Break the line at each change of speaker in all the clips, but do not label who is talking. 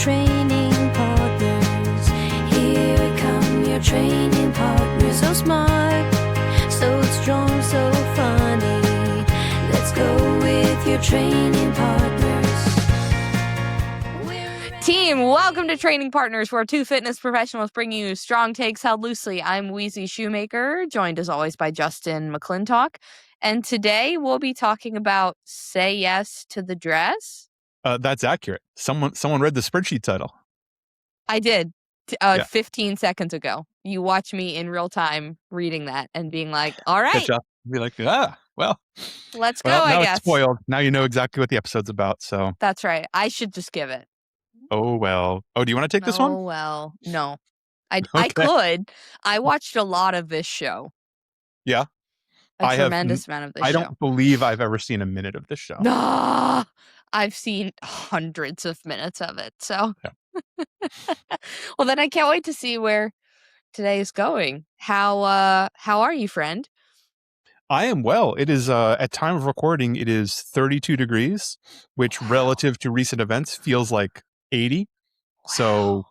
training partners. Here come your training partners. So smart, so strong, so funny. Let's go with your training partners.
Team, welcome to Training Partners, where two fitness professionals bring you strong takes held loosely. I'm Wheezy Shoemaker, joined as always by Justin McClintock. And today we'll be talking about Say Yes to the Dress.
That's accurate. Someone read the spreadsheet title.
I did 15 seconds ago. You watch me in real time reading that and being like, all right.
Good job. Be like, well.
Let's go,
now
I guess.
It's spoiled. Now you know exactly what the episode's about, so.
That's right. I should just give it.
Oh, well. Oh, do you want to take this one?
Oh, well. No. I could. I watched a lot of this show.
Yeah?
A tremendous amount of this show.
I don't believe I've ever seen a minute of this show.
Nah, I've seen hundreds of minutes of it. So,
yeah.
Well, then I can't wait to see where today is going. How are you, friend?
I am well. It is at time of recording. It is 32 degrees, which relative to recent events feels like 80. So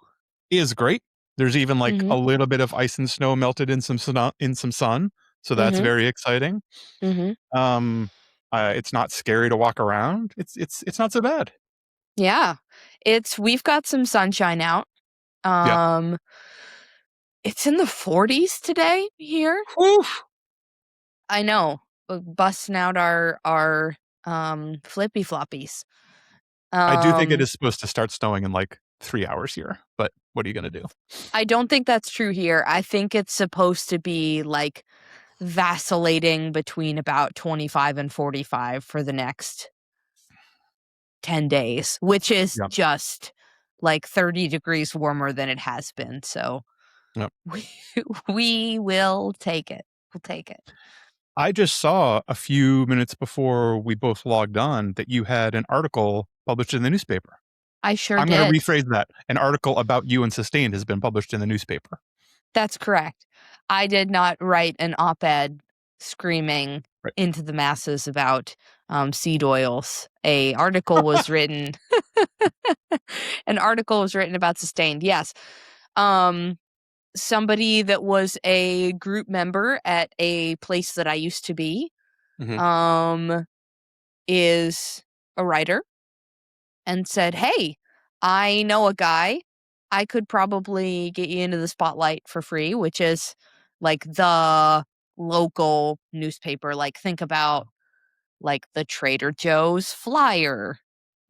is great. There's even like a little bit of ice and snow melted in some sun. So that's very exciting. It's not scary to walk around. It's not so bad.
Yeah, we've got some sunshine out. It's in the 40s today here.
Oof.
I know, busting out our flippy floppies.
I do think it is supposed to start snowing in like 3 hours here, but what are you going to do?
I don't think that's true here. I think it's supposed to be like vacillating between about 25 and 45 for the next 10 days, which is just like 30 degrees warmer than it has been. So we will take it. We'll take it.
I just saw a few minutes before we both logged on that you had an article published in the newspaper.
I sure
I'm
did.
going to rephrase that. An article about you and Sustained has been published in the newspaper.
That's correct. I did not write an op-ed screaming into the masses about seed oils. An article was written. An article was written about Sustained. Yes. Somebody that was a group member at a place that I used to be is a writer and said, hey, I know a guy. I could probably get you into the spotlight for free, which is like the local newspaper. Like think about like the Trader Joe's flyer,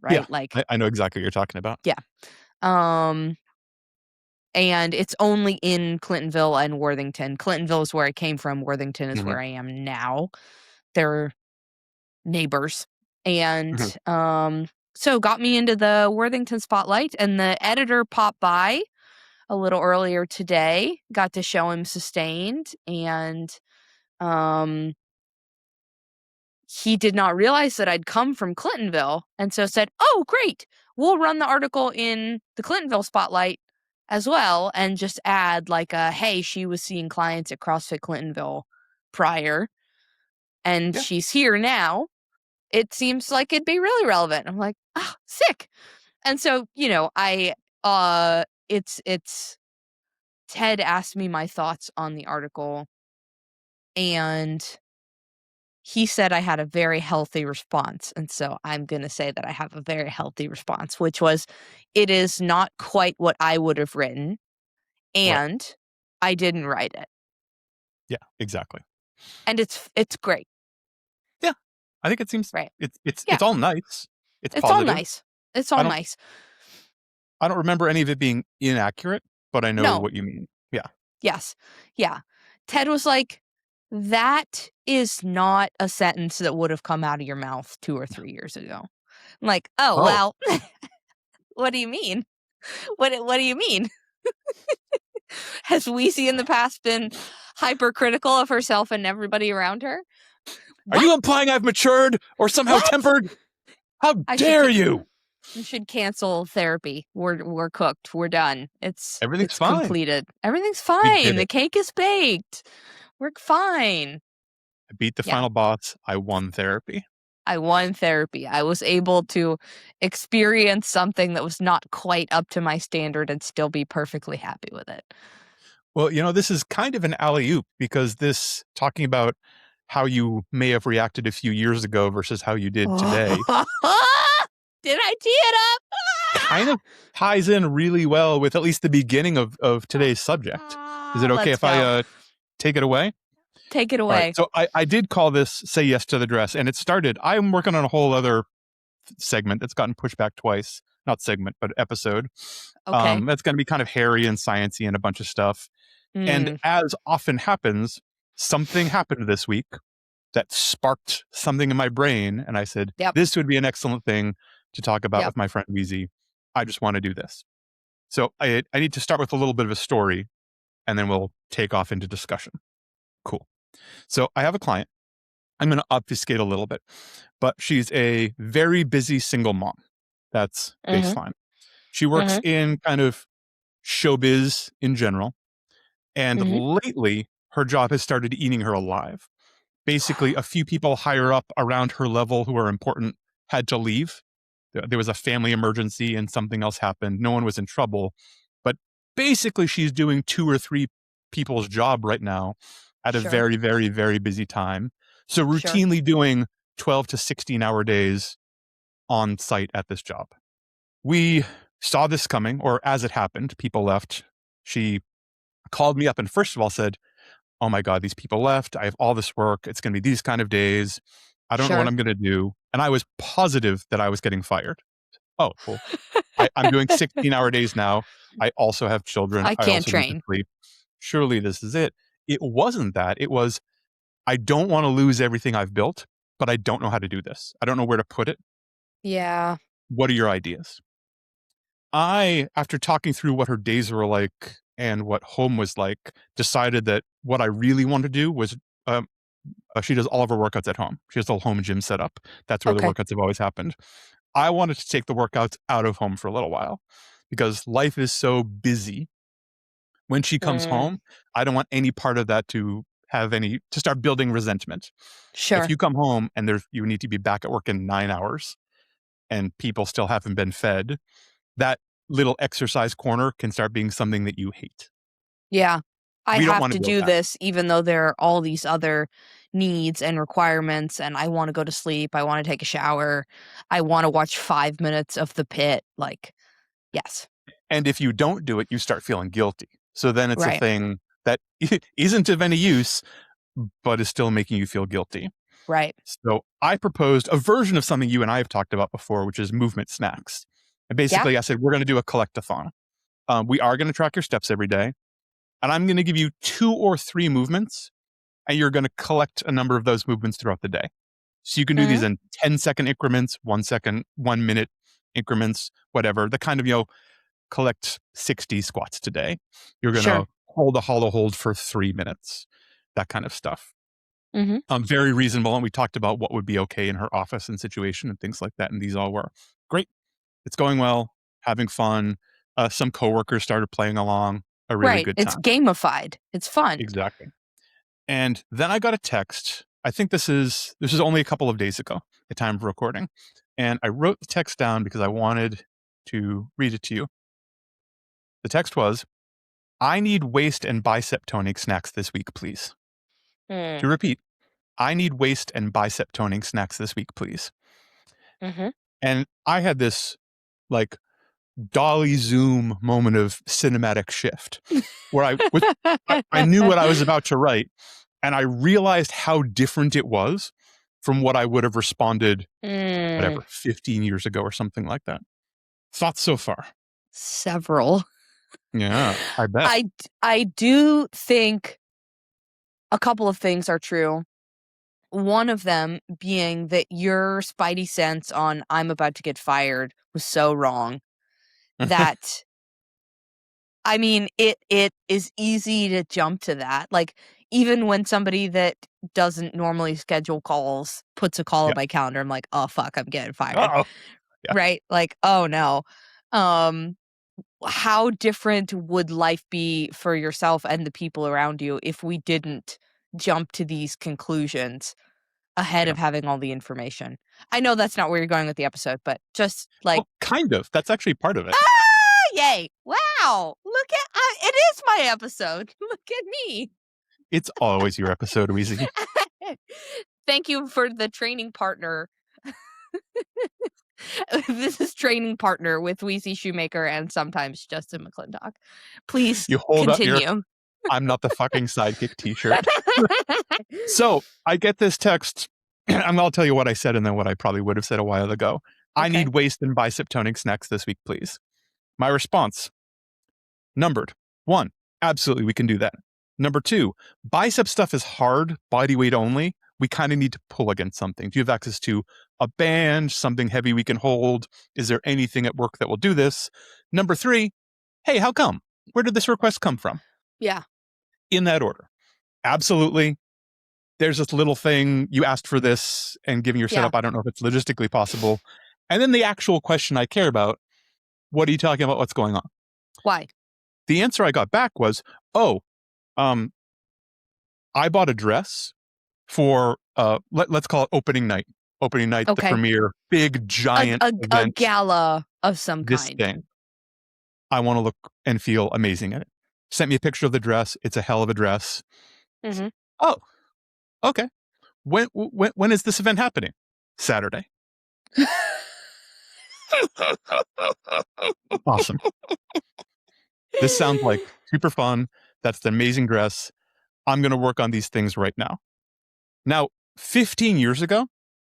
right?
Yeah,
like
I know exactly what you're talking about.
Yeah. And it's only in Clintonville and Worthington. Clintonville is where I came from. Worthington is where I am now. They're neighbors. And so got me into the Worthington spotlight, and the editor popped by a little earlier today, got to show him Sustained, and he did not realize that I'd come from Clintonville, and so said, oh, great, we'll run the article in the Clintonville spotlight as well, and just add like hey, she was seeing clients at CrossFit Clintonville prior, and she's here now. It seems like it'd be really relevant. I'm like, sick. And so, it's Ted asked me my thoughts on the article, and he said I had a very healthy response. And so I'm going to say that I have a very healthy response, which was, it is not quite what I would have written, and I didn't write it.
Yeah, exactly.
And it's great.
Yeah, I think it seems
right.
It's all nice. It's
all nice. It's all nice.
I don't remember any of it being inaccurate, but I know what you mean. Yeah.
Yes. Yeah. Ted was like, that is not a sentence that would have come out of your mouth 2 or 3 years ago. I'm like, well, what do you mean? What do you mean? Has Wheezy in the past been hypercritical of herself and everybody around her?
Are you implying I've matured or somehow tempered? How dare you?
You should cancel therapy. We're cooked. We're done.
Everything's fine.
Completed. Everything's fine. The cake is baked. We're fine.
I beat the final boss. I won therapy.
I won therapy. I was able to experience something that was not quite up to my standard and still be perfectly happy with it.
Well, this is kind of an alley-oop because this talking about how you may have reacted a few years ago versus how you did today
Did I tee it up?
kind of ties in really well with at least the beginning of today's subject. Is it okay
Let's
if I
go.
take it away?
Take it
All right.
away.
So I did call this Say Yes to the Dress, and it started. I'm working on a whole other segment that's gotten pushed back twice. Not segment, but episode.
Okay.
That's going to be kind of hairy and sciencey and a bunch of stuff. And
Mm,
as often happens, something happened this week that sparked something in my brain. And I said,
Yep.
this would be an excellent thing to talk about
Yep.
with my friend Wheezy. I just want to do this. So I need to start with a little bit of a story, and then we'll take off into discussion. Cool. So I have a client. I'm going to obfuscate a little bit, but she's a very busy single mom. That's baseline. She works in kind of showbiz in general. And lately, her job has started eating her alive. Basically, a few people higher up around her level who are important had to leave. There was a family emergency and something else happened. No one was in trouble. But basically, she's doing 2 or 3 people's job right now at a
Sure.
very, very, very busy time. So
Sure.
routinely doing 12 to 16-hour days on site at this job. We saw this coming, or as it happened, people left. She called me up and first of all said, oh my God, these people left. I have all this work. It's going to be these kind of days. I don't know what
Sure.
I'm going to do. And I was positive that I was getting fired. Oh, well, I'm doing 16-hour days now. I also have children.
I
I
can't
also need to
train.
sleep. Surely this is it. It wasn't that. It was, I don't want to lose everything I've built, but I don't know how to do this. I don't know where to put it.
Yeah.
What are your ideas? After talking through what her days were like and what home was like, decided that what I really wanted to do was, she does all of her workouts at home. She has a home gym set up. That's where the
Okay.
workouts have always happened. I wanted to take the workouts out of home for a little while because life is so busy. When she comes home, I don't want any part of that to start building resentment.
Sure.
If you come home and you need to be back at work in 9 hours and people still haven't been fed, that little exercise corner can start being something that you hate.
Yeah. I
We don't
have
want
to
to build
do
that.
this even though there are all these other needs and requirements, and I want to go to sleep. I want to take a shower. I want to watch 5 minutes of The Pit. Like, yes.
And if you don't do it, you start feeling guilty. So then it's a
Right.
thing that isn't of any use, but is still making you feel guilty.
Right.
So I proposed a version of something you and I have talked about before, which is movement snacks. And basically I said, we're going to do a collect-a-thon. We are going to track your steps every day. And I'm going to give you 2 or 3 movements, and you're going to collect a number of those movements throughout the day. So you can do these in 10-second increments, 1 second, 1 minute increments, whatever. The kind of, collect 60 squats today. You're going to hold a hollow hold for 3 minutes, that kind of stuff. Very reasonable. And we talked about what would be okay in her office and situation and things like that. And these all were great. It's going well, having fun. Some coworkers started playing along. A really good time.
It's gamified. It's fun.
Exactly. And then I got a text. I think this is only a couple of days ago, at time of recording. And I wrote the text down because I wanted to read it to you. The text was, I need waist and bicep toning snacks this week, please. To repeat, I need waist and bicep toning snacks this week, please. And I had this like dolly zoom moment of cinematic shift where I knew what I was about to write, and I realized how different it was from what I would have responded, whatever, 15 years ago or something like that. Thoughts so far?
Several.
Yeah, I bet.
I do think a couple of things are true. One of them being that your spidey sense on I'm about to get fired was so wrong that I mean, it is easy to jump to that. Like, even when somebody that doesn't normally schedule calls puts a call on my calendar, I'm like, "Oh, fuck, I'm getting fired."
Uh-oh. Yeah.
Right? Like, "Oh, no." How different would life be for yourself and the people around you if we didn't jump to these conclusions? ahead of having all the information. I know that's not where you're going with the episode, but just like
Well, kind of. That's actually part of it.
yay! Wow! Look at it is my episode. Look at me.
It's always your episode, Weezy.
Thank you for the training partner. This is training partner with Weezy Shoemaker and sometimes Justin McClintock. Please
You hold up
continue.
your I'm not the fucking sidekick t-shirt. So I get this text. I'll tell you what I said and then what I probably would have said a while ago. I
Okay.
need waist and bicep toning snacks this week, please. My response, numbered. 1, absolutely, we can do that. Number 2, bicep stuff is hard, body weight only. We kind of need to pull against something. Do you have access to a band, something heavy we can hold? Is there anything at work that will do this? Number 3, hey, how come? Where did this request come from?
Yeah.
In that order. Absolutely. There's this little thing, you asked for this, and given your setup, I don't know if it's logistically possible. And then the actual question I care about, what are you talking about? What's going on?
Why?
The answer I got back was, I bought a dress for, let's call it opening night. Opening night, the premiere, big, giant event.
A gala of some
this
kind.
Thing. I want to look and feel amazing in it. Sent me a picture of the dress. It's a hell of a dress.
Mm-hmm.
Oh, okay. When is this event happening? Saturday. Awesome. This sounds like super fun. That's the amazing dress. I'm going to work on these things right now. Now, 15 years ago,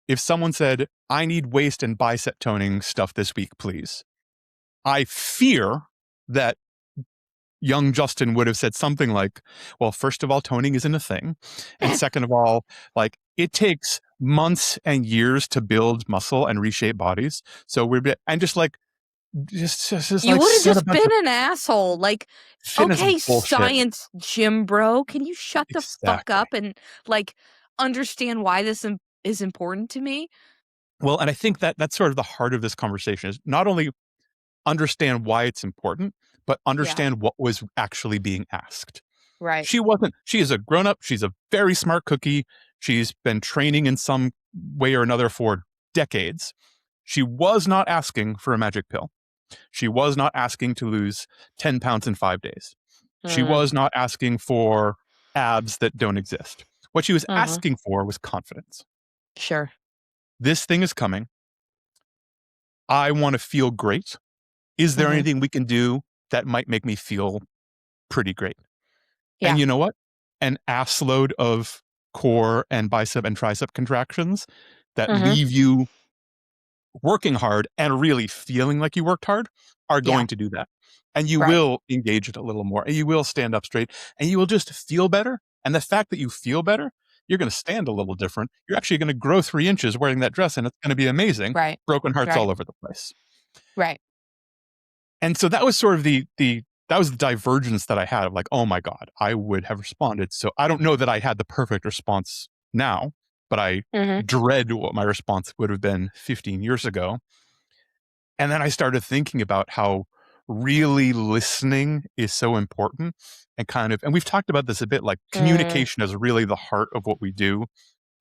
if someone said, I need waist and bicep toning stuff this week, please, I fear that young Justin would have said something like, well, first of all, toning isn't a thing. And second of all, like, it takes months and years to build muscle and reshape bodies. So just
you would have just been an asshole. Like, okay,
bullshit.
Science gym bro, can you shut the fuck up and like understand why this is important to me?
Well, and I think that that's sort of the heart of this conversation is not only understand why it's important, but understand what was actually being asked.
Right.
She is a grown up. She's a very smart cookie. She's been training in some way or another for decades. She was not asking for a magic pill. She was not asking to lose 10 pounds in 5 days. She was not asking for abs that don't exist. What she was asking for was confidence.
Sure.
This thing is coming. I want to feel great. Is there anything we can do that might make me feel pretty great? Yeah. And you know what? An ass load of core and bicep and tricep contractions that leave you working hard and really feeling like you worked hard are going to do that. And you will engage it a little more, and you will stand up straight, and you will just feel better. And the fact that you feel better, you're going to stand a little different. You're actually going to grow 3 inches wearing that dress, and it's going to be amazing.
Right.
Broken hearts all over the place.
Right.
And so that was sort of that was the divergence that I had of like, oh my God, I would have responded. So I don't know that I had the perfect response now, but I dread what my response would have been 15 years ago. And then I started thinking about how really listening is so important and we've talked about this a bit, like communication is really the heart of what we do.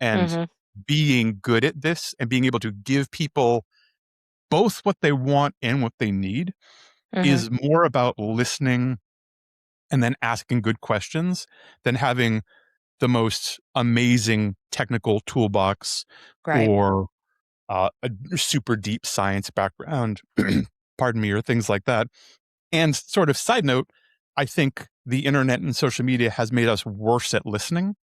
And being good at this and being able to give people both what they want and what they need is more about listening and then asking good questions than having the most amazing technical toolbox or a super deep science background, pardon me, or things like that. And sort of side note, I think the internet and social media has made us worse at listening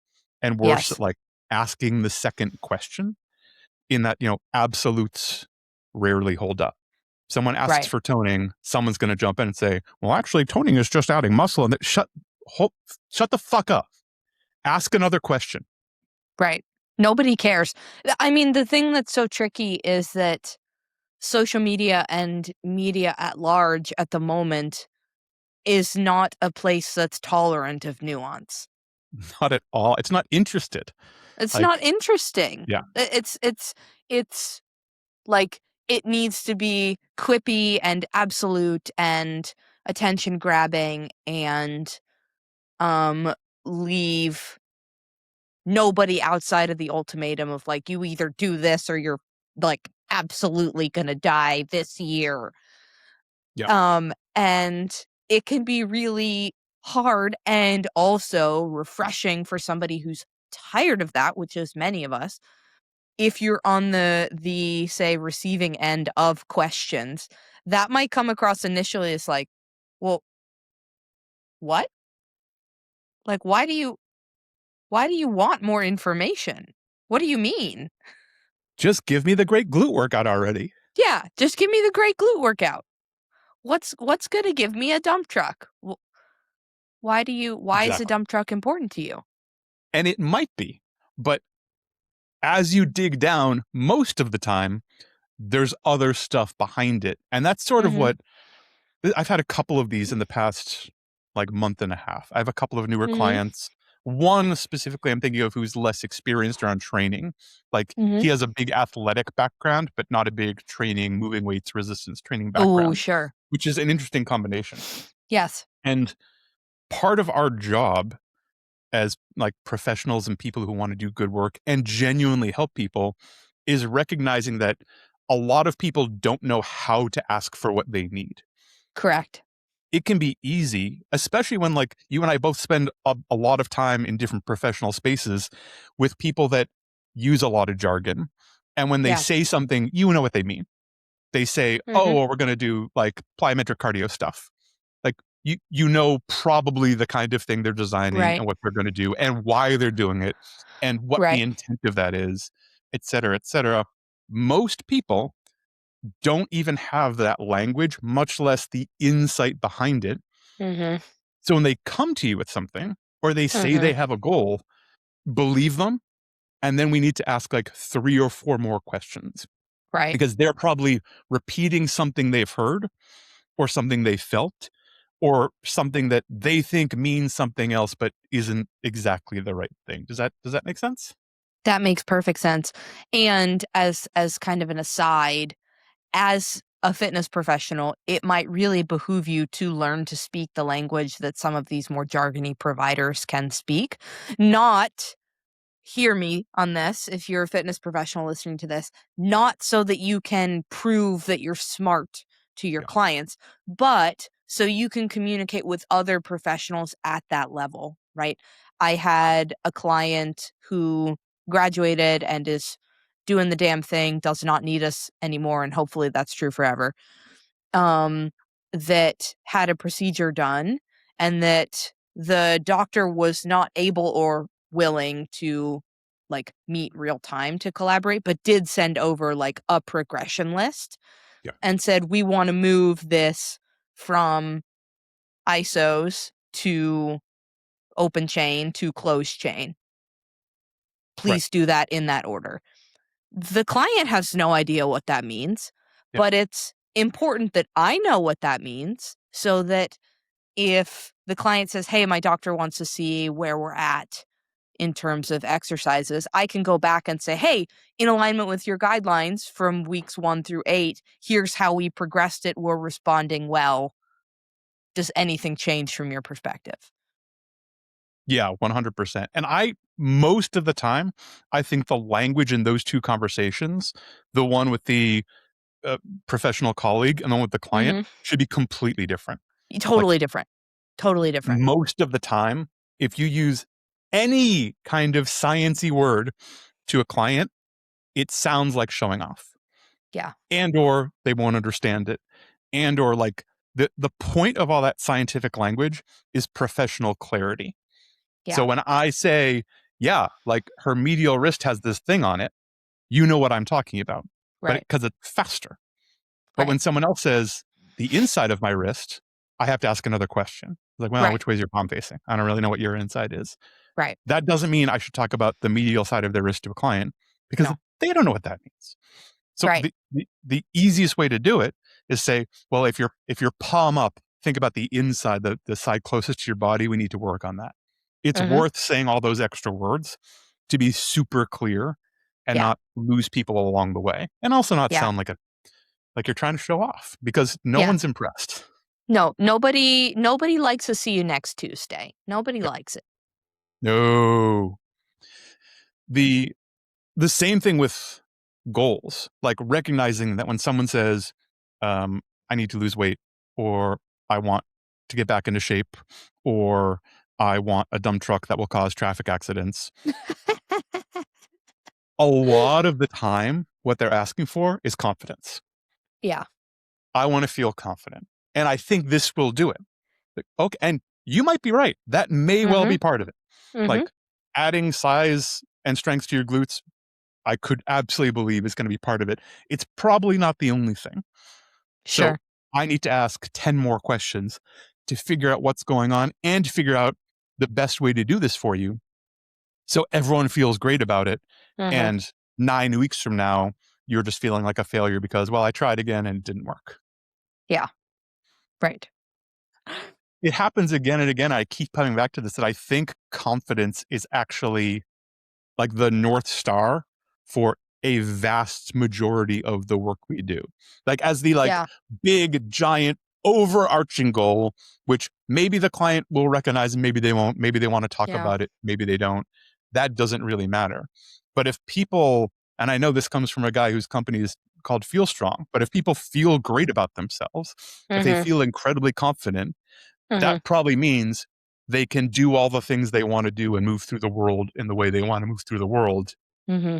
and worse at like asking the second question, in that, absolutes rarely hold up. Someone asks for toning, someone's going to jump in and say, well, actually, toning is just adding muscle. And shut the fuck up. Ask another question.
Right. Nobody cares. I mean, the thing that's so tricky is that social media and media at large at the moment is not a place that's tolerant of nuance.
Not at all. It's not interested.
It's not interesting.
Yeah.
It's like it needs to be quippy and absolute and attention grabbing and leave nobody outside of the ultimatum of like, you either do this or you're like absolutely gonna die this year.
Yeah.
And it can be really hard and also refreshing for somebody who's tired of that, which is many of us. If you're on the say receiving end of questions, that might come across initially as like, well, what? Like, why do you want more information? What do you mean?
Just give me the great glute workout already.
Yeah, just give me the great glute workout. What's gonna give me a dump truck? Why is a
Exactly.
dump truck important to you?
And it might be, but as you dig down, most of the time, there's other stuff behind it. And that's sort of
Mhm.
what I've had a couple of these in the past like month and a half. I have a couple of newer
Mhm.
clients. One specifically I'm thinking of who's less experienced around training. Like
Mhm.
he has a big athletic background, but not a big training, moving weights, resistance training
Oh,
background,
sure.
which is an interesting combination.
Yes.
And part of our job as like professionals and people who want to do good work and genuinely help people is recognizing that a lot of people don't know how to ask for what they need.
Correct.
It can be easy, especially when like you and I both spend a lot of time in different professional spaces with people that use a lot of jargon. And when they
Yes.
say something, you know what they mean. They say, oh,
Mhm.
well, we're going to do like plyometric cardio stuff. Like you know probably the kind of thing they're designing
Right.
and what they're going to do and why they're doing it and what the
Right.
intent of that is, et cetera, et cetera. Most people don't even have that language, much less the insight behind it.
Mhm.
So when they come to you with something or they say they
Mhm.
have a goal, believe them. And then we need to ask like 3 or 4 more questions
Right.
because they're probably repeating something they've heard or something they felt or something that they think means something else but isn't exactly the right thing. Does that make sense?
That makes perfect sense. And as kind of an aside, as a fitness professional, it might really behoove you to learn to speak the language that some of these more jargony providers can speak. Not, hear me on this, if you're a fitness professional listening to this, not so that you can prove that you're smart to your
Yeah.
clients, but so you can communicate with other professionals at that level, right? I had a client who graduated and is doing the damn thing, does not need us anymore, and hopefully that's true forever. Um, that had a procedure done and that the doctor was not able or willing to like meet real time to collaborate, but did send over like a progression list
Yeah.
and said, we want to move this from ISOs to open chain to closed chain.
Right.
Please do that in that order. The client has no idea what that means,
Yeah.
but it's important that I know what that means so that if the client says, "Hey, my doctor wants to see where we're at in terms of exercises," I can go back and say, "Hey, in alignment with your guidelines from weeks 1 through 8, here's how we progressed it. We're responding well. Does anything change from your perspective?"
Yeah, 100%. And most of the time, I think the language in those two conversations, the one with the uh, professional colleague and the one with the client,
Mhm.
should be completely different. Like
Totally different. Totally different.
most of the time, if you use any kind of sciency word to a client, it sounds like showing off
Yeah.
and or they won't understand it and or like the point of all that scientific language is professional clarity. So
Yeah.
when I say, yeah, like her medial wrist has this thing on it, you know what I'm talking about, but
Right.
because it's faster. But
Right.
when someone else says the inside of my wrist, I have to ask another question. Like, well,
Right.
which way is your palm facing? I don't really know what your inside is.
Right.
That doesn't mean I should talk about the medial side of their wrist to a client because
No.
they don't know what that means. So
Right.
the easiest way to do it is say, well, if your palm up, think about the inside, the side closest to your body. We need to work on that. It's
Mhm.
worth saying all those extra words to be super clear and
Yeah.
not lose people along the way, and also not
Yeah.
sound like you're trying to show off because no
Yeah.
one's impressed.
No, nobody likes to see you next Tuesday. Nobody
Yep.
likes it.
No. The same thing with goals, like recognizing that when someone says, I need to lose weight, or I want to get back into shape, or I want a dump truck that will cause traffic accidents, a lot of the time, what they're asking for is confidence.
Yeah.
I want to feel confident. And I think this will do it. Like, okay. And you might be right. That may well be part of it.
Mm-hmm.
Like adding size and strength to your glutes, I could absolutely believe is going to be part of it. It's probably not the only thing. So
Sure.
I need to ask 10 more questions to figure out what's going on and to figure out the best way to do this for you. So everyone feels great about it.
Mm-hmm.
And 9 weeks from now, you're just feeling like a failure because, well, I tried again and it didn't work.
Yeah. Right.
It happens again and again. I keep coming back to this, that I think confidence is actually like the North Star for a vast majority of the work we do. Like as the
Yeah.
big, giant, overarching goal, which maybe the client will recognize and maybe they won't. Maybe they want to talk
Yeah.
about it. Maybe they don't. That doesn't really matter. But if people, and I know this comes from a guy whose company is called Feel Strong, but if people feel great about themselves, if they
Mm-hmm.
feel incredibly confident,
Mm-hmm.
that probably means they can do all the things they want to do and move through the world in the way they want to move through the world.
Mm-hmm.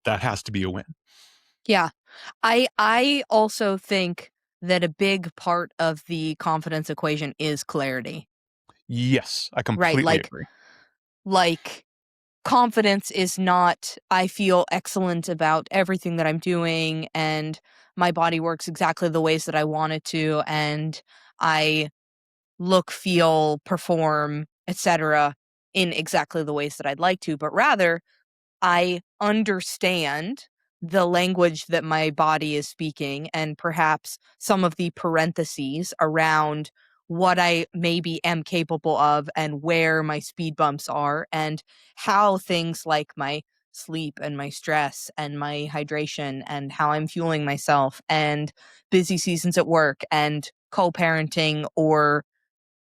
That has to be a win.
Yeah. I also think that a big part of the confidence equation is clarity.
Yes, I
Right?
completely agree.
Like confidence is not I feel excellent about everything that I'm doing and my body works exactly the ways that I want it to and I look, feel, perform, etc. in exactly the ways that I'd like to, but rather I understand the language that my body is speaking and perhaps some of the parentheses around what I maybe am capable of and where my speed bumps are and how things like my sleep and my stress and my hydration and how I'm fueling myself and busy seasons at work and co-parenting or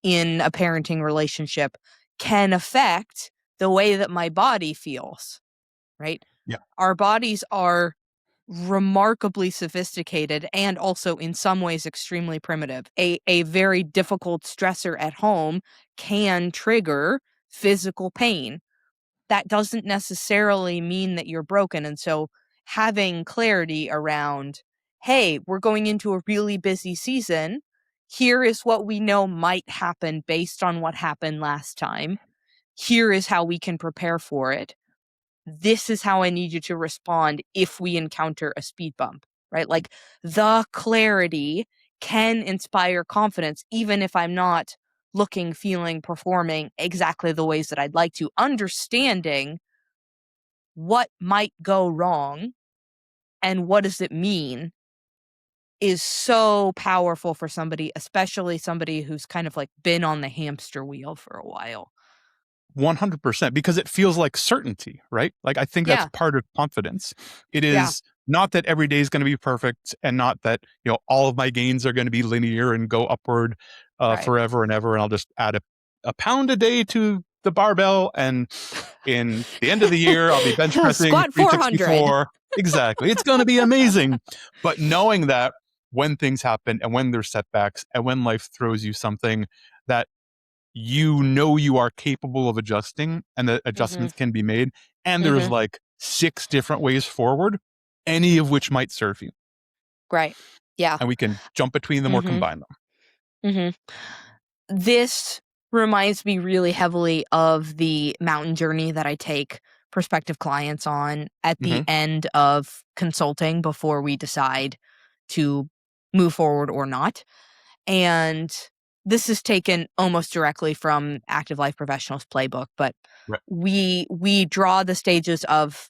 in a parenting relationship can affect the way that my body feels, right?
Yeah.
Our bodies are remarkably sophisticated and also in some ways extremely primitive. A very difficult stressor at home can trigger physical pain. That doesn't necessarily mean that you're broken. And so having clarity around, hey, we're going into a really busy season. Here is what we know might happen based on what happened last time. Here is how we can prepare for it. This is how I need you to respond if we encounter a speed bump, right? Like the clarity can inspire confidence, even if I'm not looking, feeling, performing exactly the ways that I'd like to. Understanding what might go wrong and what does it mean is so powerful for somebody, especially somebody who's kind of like been on the hamster wheel for a while.
100%, because it feels like certainty, right? Like I think that's
Yeah.
part of confidence. It
Yeah.
is not that every day is going to be perfect and not that, all of my gains are going to be linear and go upward
Right.
forever and ever. And I'll just add a pound a day to the barbell. And in the end of the year, I'll be bench pressing
Squat 400.
364. Exactly. It's going to be amazing. But knowing that when things happen and when there's setbacks and when life throws you something that you are capable of adjusting and that adjustments can be made. And there's
Mhm.
like 6 different ways forward, any of which might serve you.
Right. Yeah.
And we can jump between them or
Mhm.
combine them.
Mhm. This reminds me really heavily of the mountain journey that I take prospective clients on at the
Mhm.
end of consulting before we decide to move forward or not. And this is taken almost directly from Active Life Professionals playbook, but
Right.
we draw the stages of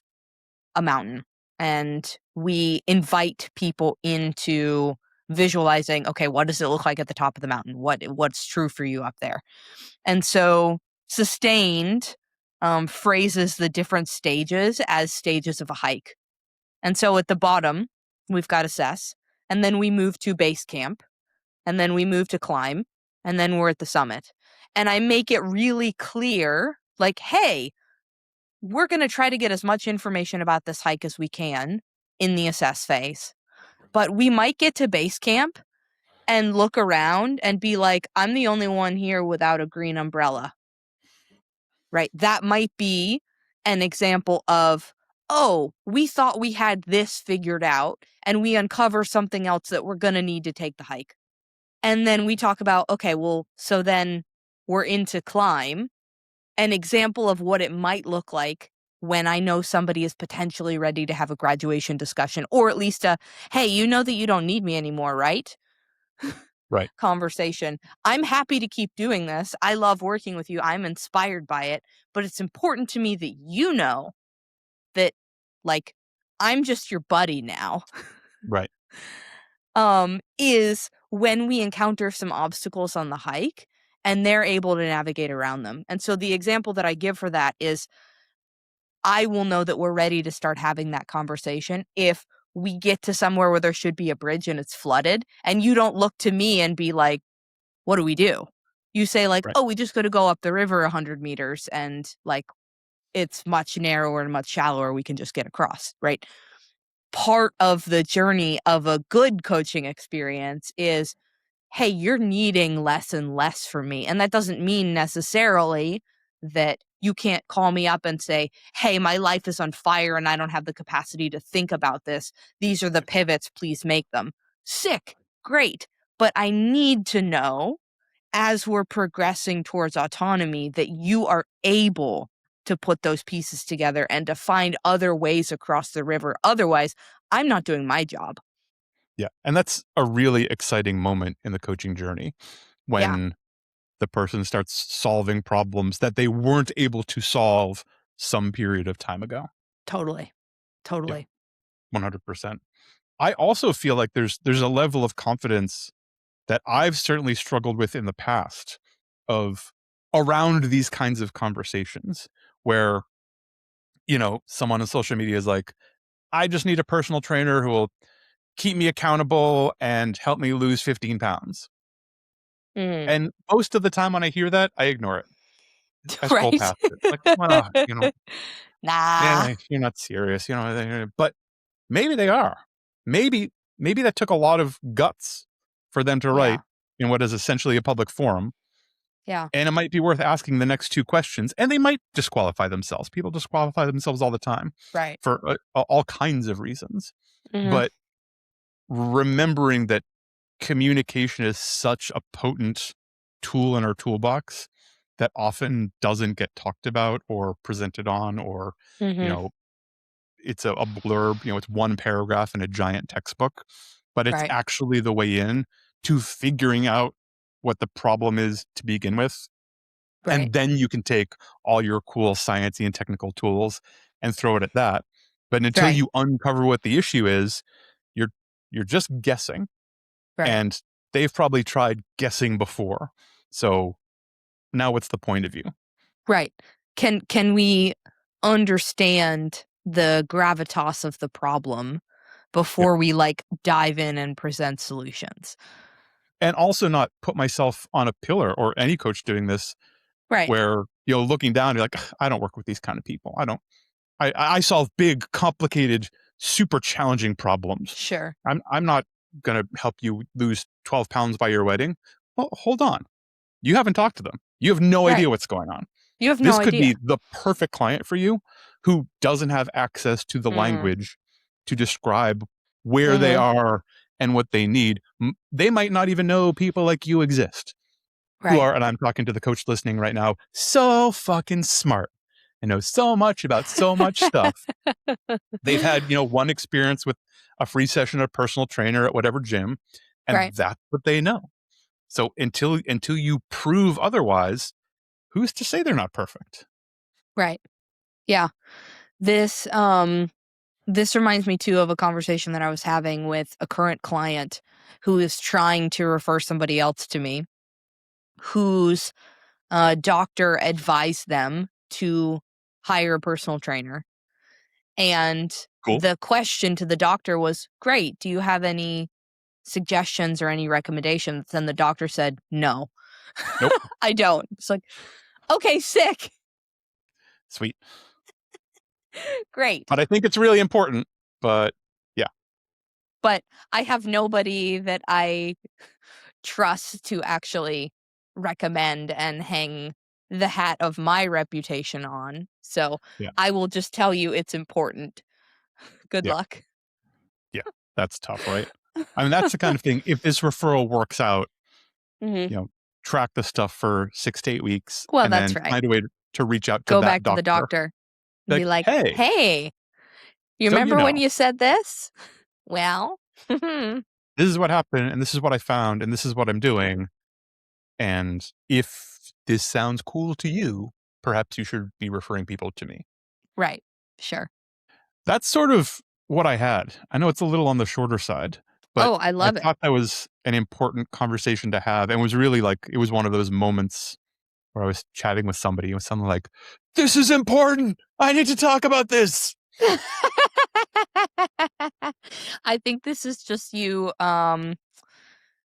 a mountain and we invite people into visualizing, okay, what does it look like at the top of the mountain? What's true for you up there? And so sustained phrases the different stages as stages of a hike. And so at the bottom, we've got assess, and then we move to base camp, and then we move to climb, and then we're at the summit. And I make it really clear, like, hey, we're going to try to get as much information about this hike as we can in the assess phase. But we might get to base camp and look around and be like, I'm the only one here without a green umbrella. Right? That might be an example of, oh, we thought we had this figured out and we uncover something else that we're going to need to take the hike. And then we talk about, okay, well, so then we're into climb. An example of what it might look like when I know somebody is potentially ready to have a graduation discussion, or at least a, hey, you know that you don't need me anymore, right?
Right.
Conversation. I'm happy to keep doing this. I love working with you. I'm inspired by it, but it's important to me that you know that, like, I'm just your buddy now.
Right.
Is when we encounter some obstacles on the hike and they're able to navigate around them. And so the example that I give for that is I will know that we're ready to start having that conversation if we get to somewhere where there should be a bridge and it's flooded and you don't look to me and be like, what do we do? You say like,
Right.
oh, we just got to go up the river 100 meters and like it's much narrower and much shallower. We can just get across, right? Part of the journey of a good coaching experience is, hey, you're needing less and less from me. And that doesn't mean necessarily that you can't call me up and say, hey, my life is on fire and I don't have the capacity to think about this. These are the pivots. Please make them. Sick. Great. But I need to know as we're progressing towards autonomy that you are able to put those pieces together and to find other ways across the river. Otherwise, I'm not doing my job.
Yeah. And that's a really exciting moment in the coaching journey when the person starts solving problems that they weren't able to solve some period of time ago.
Totally.
Yeah,
Totally.
100%. I also feel like there's a level of confidence that I've certainly struggled with in the past of around these kinds of conversations where, someone on social media is like, I just need a personal trainer who will keep me accountable and help me lose 15 pounds.
Mm.
And most of the time when I hear that, I ignore it. I scroll
Right?
past it. Like, well,
Nah.
yeah, you're not serious, but maybe they are. Maybe that took a lot of guts for them to
Yeah.
write in what is essentially a public forum.
Yeah.
And it might be worth asking the next two questions, and they might disqualify themselves. People disqualify themselves all the time
Right.
for all kinds of reasons.
Mhm.
But remembering that communication is such a potent tool in our toolbox that often doesn't get talked about or presented on, or, you
Mhm.
know, it's a blurb, it's one paragraph in a giant textbook, but it's
Right.
actually the way in to figuring out what the problem is to begin with.
Right.
And then you can take all your cool sciencey and technical tools and throw it at that. But until
Right.
you uncover what the issue is, you're you're just guessing.
Right.
And they've probably tried guessing before. So now what's the point of you?
Right. Can we understand the gravitas of the problem
Yeah.
before we like dive in and present solutions?
And also not put myself on a pillar, or any coach doing this,
Right.
where, looking down, you're like, "Ugh, I don't work with these kind of people. I solve big, complicated, super challenging problems.
Sure.
I'm not going to help you lose 12 pounds by your wedding." Well, hold on. You haven't talked to them. You have no
Right.
idea what's going on.
You have no
This could
idea.
be the perfect client for you, who doesn't have access to the
Mm.
language to describe where they
Mhm.
are and what they need. They might not even know people like you exist, who
Right.
are, and I'm talking to the coach listening right now, so fucking smart and know so much about so much stuff. They've had, one experience with a free session at a personal trainer at whatever gym, and
Right.
that's what they know. So until you prove otherwise, who's to say they're not perfect?
Right. Yeah. This reminds me too of a conversation that I was having with a current client who is trying to refer somebody else to me, whose doctor advised them to hire a personal trainer. And
Cool.
the question to the doctor was, great, do you have any suggestions or any recommendations? And the doctor said, no.
Nope.
I don't. It's like, okay, sick.
Sweet.
Great.
But I think it's really important. But
But I have nobody that I trust to actually recommend and hang the hat of my reputation on. So
yeah,
I will just tell you it's important. Good
yeah,
luck.
yeah, that's tough, right? I mean, that's the kind of thing. If this referral works out,
Hmm.
you know, track the stuff for 6 to 8 weeks,
Well,
and
that's
then
right.
find a way to reach out to
Go
that
back to the
doctor.
doctor and be
Like,
like,
hey,
hey, you
so you
remember when
know,
you said this? Well,
this is what happened, and this is what I found, and this is what I'm doing. And if this sounds cool to you, perhaps you should be referring people to me.
right. Sure.
That's sort of what I had. I know it's a little on the shorter side, but
Oh, I
I
love it.
thought that was an important conversation to have, and was really like it was one of those moments where I was chatting with somebody and was something like, "This is important. I need to talk about this."
I think this is just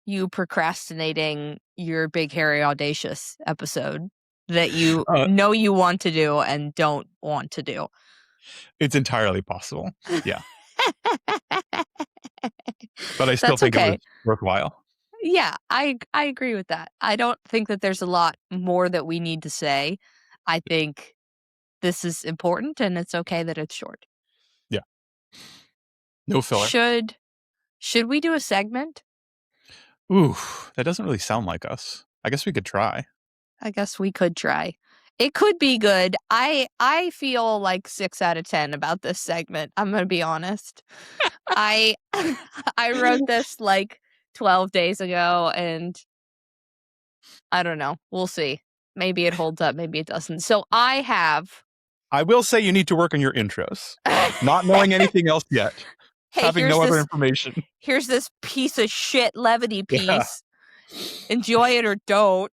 you procrastinating your big hairy audacious episode that you
Uh,
know you want to do and don't want to do.
it's entirely possible. Yeah, but I still
That's
think it was
okay.
worthwhile.
Yeah, I agree with that. I don't think that there's a lot more that we need to say. I think this is important and it's okay that it's short.
Yeah, no filler.
Should should we do a segment?
Ooh, that doesn't really sound like us. I guess we could try.
I guess we could try. It could be good. I feel like 6 out of 10 about this segment. I'm going to be honest. I I wrote this like 12 days ago and I don't know. We'll see. Maybe it holds up, maybe it doesn't. So I have
I will say you need to work on your intros. Not knowing anything else yet,
hey,
having no other information.
here's this piece of shit levity
Yeah.
piece. Enjoy it or don't.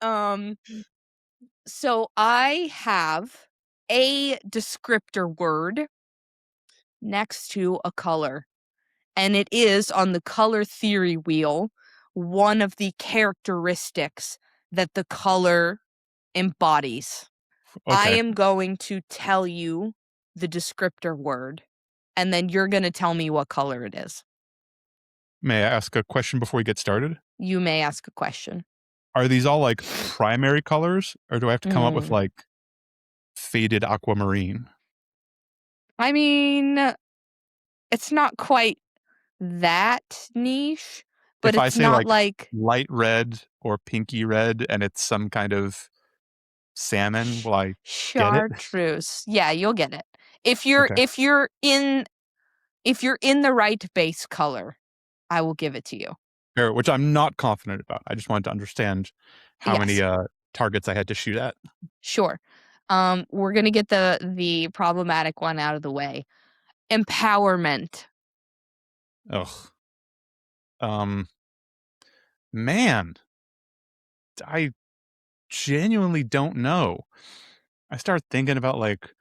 Um so I have a descriptor word next to a color, and it is on the color theory wheel one of the characteristics that the color embodies. I
Okay.
am going to tell you the descriptor word, and then you're going to tell me what color it is.
May I ask a question before we get started?
You may ask a question.
Are these all like primary colors, or do I have to come up with
Mm.
like faded aquamarine?
I mean, it's not quite that niche, but
If I
it's
say
not
like
like
light red or pinky red and it's some kind of salmon, will I get it?
chartreuse. Yeah, you'll get it. If you're
Okay.
if you're in if you're in the right base color, I will give it to you.
Fair, which I'm not confident about. I just wanted to understand how many
Yes,
targets I had to shoot at.
sure. We're gonna get the problematic one out of the way. Empowerment.
Ugh. Um, man, I genuinely don't know. I start thinking about like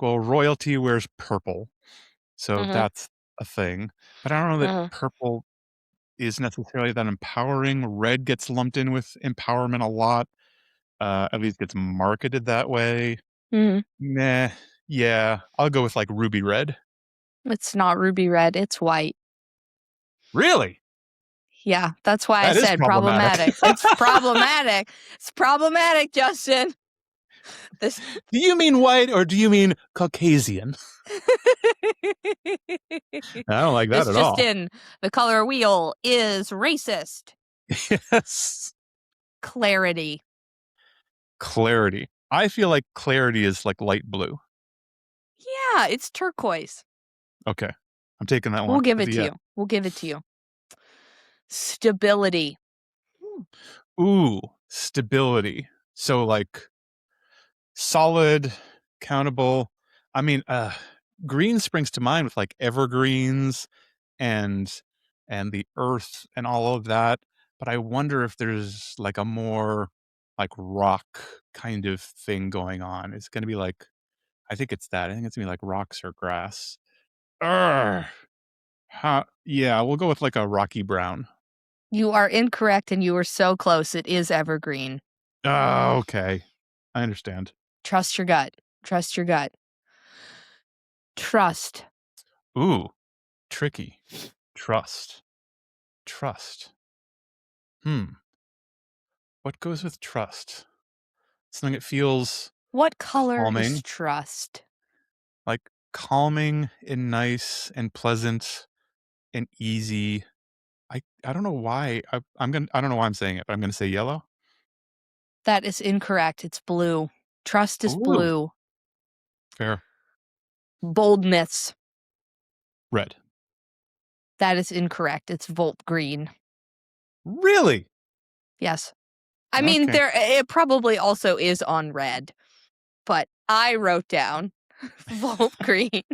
well, royalty wears purple, so
Mhm,
that's a thing. But I don't know that
mhm,
purple is necessarily that empowering. Red gets lumped in with empowerment a lot. At least it's marketed that way.
mhm.
Meh. Yeah, I'll go with like ruby red.
It's not ruby red, it's white.
Really?
Yeah, that's why I
That is
said
problematic.
problematic. It's problematic. It's problematic, Justin. This
Do you mean white or do you mean Caucasian? I don't like that
this
at
just
all.
in. The color wheel is racist.
Yes.
Clarity.
Clarity. I feel like clarity is like light blue.
Yeah, it's turquoise.
Okay. I'm taking that
We'll
one
give
as
it
a
to
yes.
you. We'll give it to you. Stability.
Ooh, stability. So like solid, countable. I mean, green springs to mind with like evergreens and the earth and all of that. But I wonder if there's like a more like rock kind of thing going on. It's gonna be like I think it's that. I think it's gonna be like rocks or grass. Urgh. Yeah, we'll go with like a rocky brown.
You are incorrect and you were so close. It is evergreen.
Oh, okay. I understand.
Trust your gut. Trust your gut. Trust.
Ooh, tricky. Trust. What goes with trust? Something that feels
What color is
calming,
trust?
like calming and nice and pleasant and easy. I don't know why. I don't know why I'm saying it, but I'm gonna say yellow.
That is incorrect. It's blue. Trust is
Blue.
blue.
Fair.
Boldness.
Red.
That is incorrect. It's Volt green.
Really?
Yes. I mean,
Okay.
it probably also is on red, but I wrote down Volt green.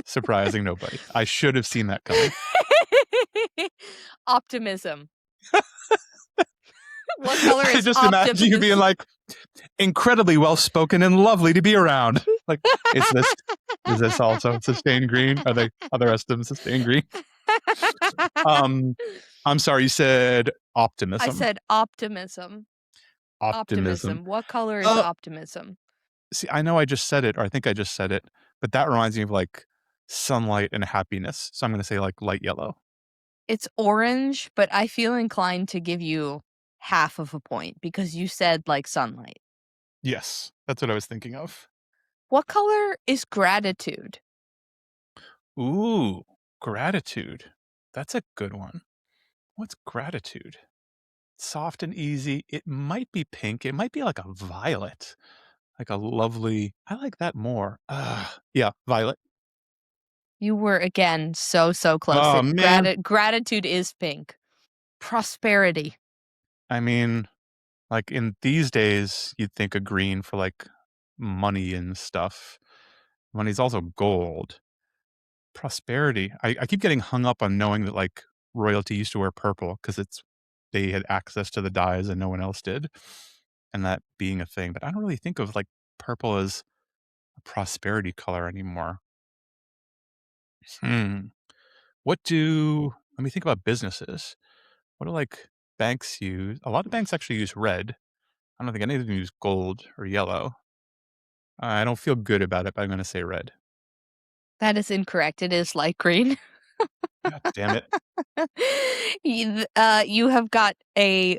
Surprising nobody. I should have seen that coming.
Optimism. What color
I
is
just imagine you being
optimism?
like incredibly well spoken and lovely to be around. Like, is this also sustained green? Are the rest of them sustained green? I'm sorry, you said optimism.
I said optimism.
Optimism.
What color is optimism?
See, I know I just said it, or I think I just said it, but that reminds me of like sunlight and happiness. So I'm going to say like light yellow.
It's orange, but I feel inclined to give you half of a point because you said like sunlight.
Yes, that's what I was thinking of.
What color is gratitude?
Ooh, gratitude. That's a good one. What's gratitude? Soft and easy. It might be pink. It might be like a violet. Like a lovely, I like that more. Yeah, violet.
You were again so close.
Oh, man.
Gratitude is pink. Prosperity.
I mean, like in these days, you'd think of green for like money and stuff. Money's also gold. Prosperity. I keep getting hung up on knowing that like royalty used to wear purple because they had access to the dyes and no one else did, and that being a thing. But I don't really think of like purple as a prosperity color anymore. Let me think about businesses. What do like banks use? A lot of banks actually use red. I don't think any of them use gold or yellow. I don't feel good about it, but I'm going to say red.
That is incorrect. It is light green.
God damn it.
You have got a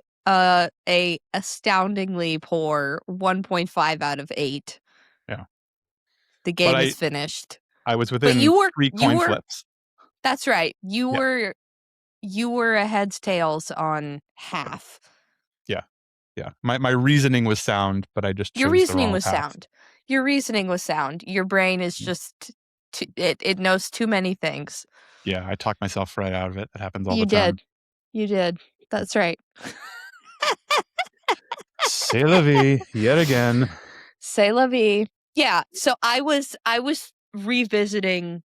astoundingly poor 1.5 out of 8.
Yeah.
The game is finished.
I was
But
within 3 coin flips.
That's right. You
Yeah.
were a heads tails on half.
Yeah. Yeah. My reasoning was sound, but I just chose
Your
the
reasoning
wrong
was
path.
sound. Your reasoning was sound. Your brain is just it knows too many things.
Yeah, I talked myself right out of it. That happens all
You
the time.
did. You did. That's right.
C'est la vie, yet again.
C'est la vie. Yeah, so I was revisiting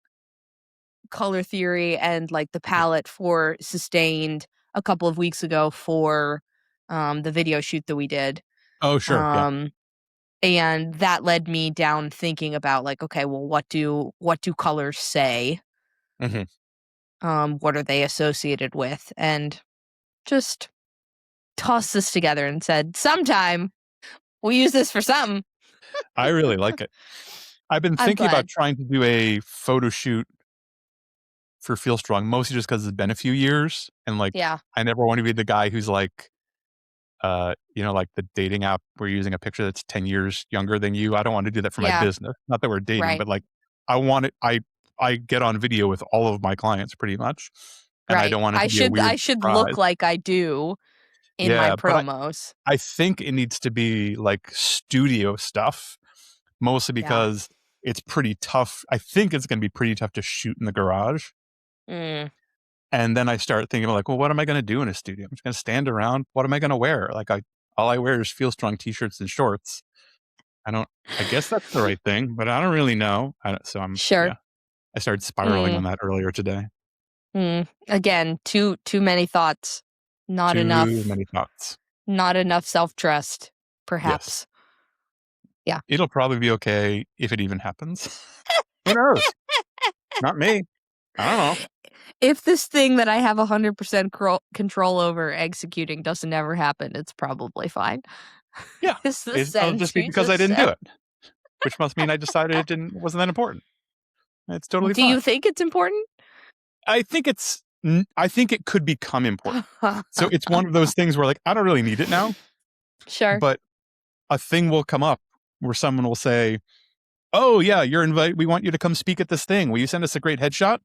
color theory and like the palette for Sustained a couple of weeks ago for the video shoot that we did.
Oh, sure. Yeah.
And that led me down thinking about like, okay, well, what do colors say? What are they associated with? And just tossed this together and said, sometime we'll use this for something.
I really like it. I've been thinking about trying to do a photo shoot for Feel Strong, mostly just because it's been a few years. And like, I never want to be the guy who's like, like the dating app where you're using a picture that's 10 years younger than you. I don't want to do that for my business. Not that we're dating, but like I want it. I get on video with all of my clients pretty much. And I don't want it to be a weird
I should
surprise.
look like I do in my promos.
But I think it needs to be like studio stuff, mostly because it's pretty tough. I think it's going to be pretty tough to shoot in the garage. And then I start thinking like, well, what am I going to do in a studio? I'm just going to stand around. What am I going to wear? Like all I wear is Feel Strong t-shirts and shorts. I guess that's the right thing, but I don't really know. So I'm sure. Yeah, I started spiraling on that earlier today.
Again, too many thoughts. Not enough.
Too many thoughts.
Not enough self-trust, perhaps.
Yes. Yeah. It'll probably be okay if it even happens. Who knows? Not me. I don't know.
If this thing that I have 100% control over executing doesn't ever happen, it's probably fine.
Yeah. It'll just be because I didn't do it. which must mean I decided it wasn't that important. It's totally
Do
fine.
you think it's important?
I think it could become important. So it's one of those things where like, I don't really need it now,
Sure.
but a thing will come up where someone will say, oh yeah, you're invited. We want you to come speak at this thing. Will you send us a great headshot?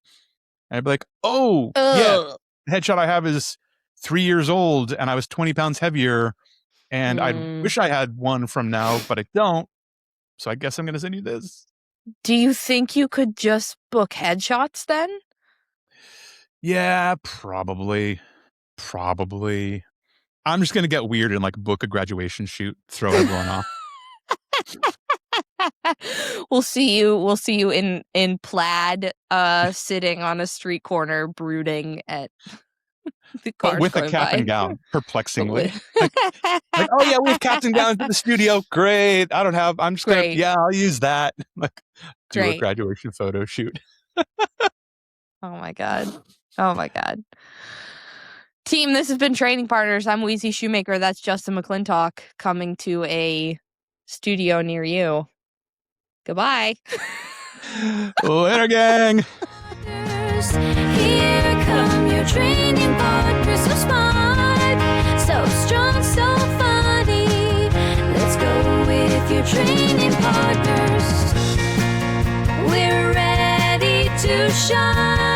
And I'd be like, oh yeah, the headshot I have is 3 years old and I was 20 pounds heavier. And I wish I had one from now, but I don't. So I guess I'm going to send you this.
Do you think you could just book headshots then?
Yeah, probably. I'm just going to get weird and like book a graduation shoot, throw everyone off.
We'll see you in plaid, sitting on a street corner brooding at the cars
But with a
going
cap
by.
and gown, perplexingly. like, oh yeah, we have caps and gowns in the studio. Great. I'm just going to, I'll use that. Like, do a graduation photo shoot.
Oh my God. Team, this has been Training Partners. I'm Wheezy Shoemaker. That's Justin McClintock coming to a studio near you. Goodbye.
Later, gang.
Here come your training partners, so smart, so strong, so funny. Let's go with your training partners. We're ready to shine.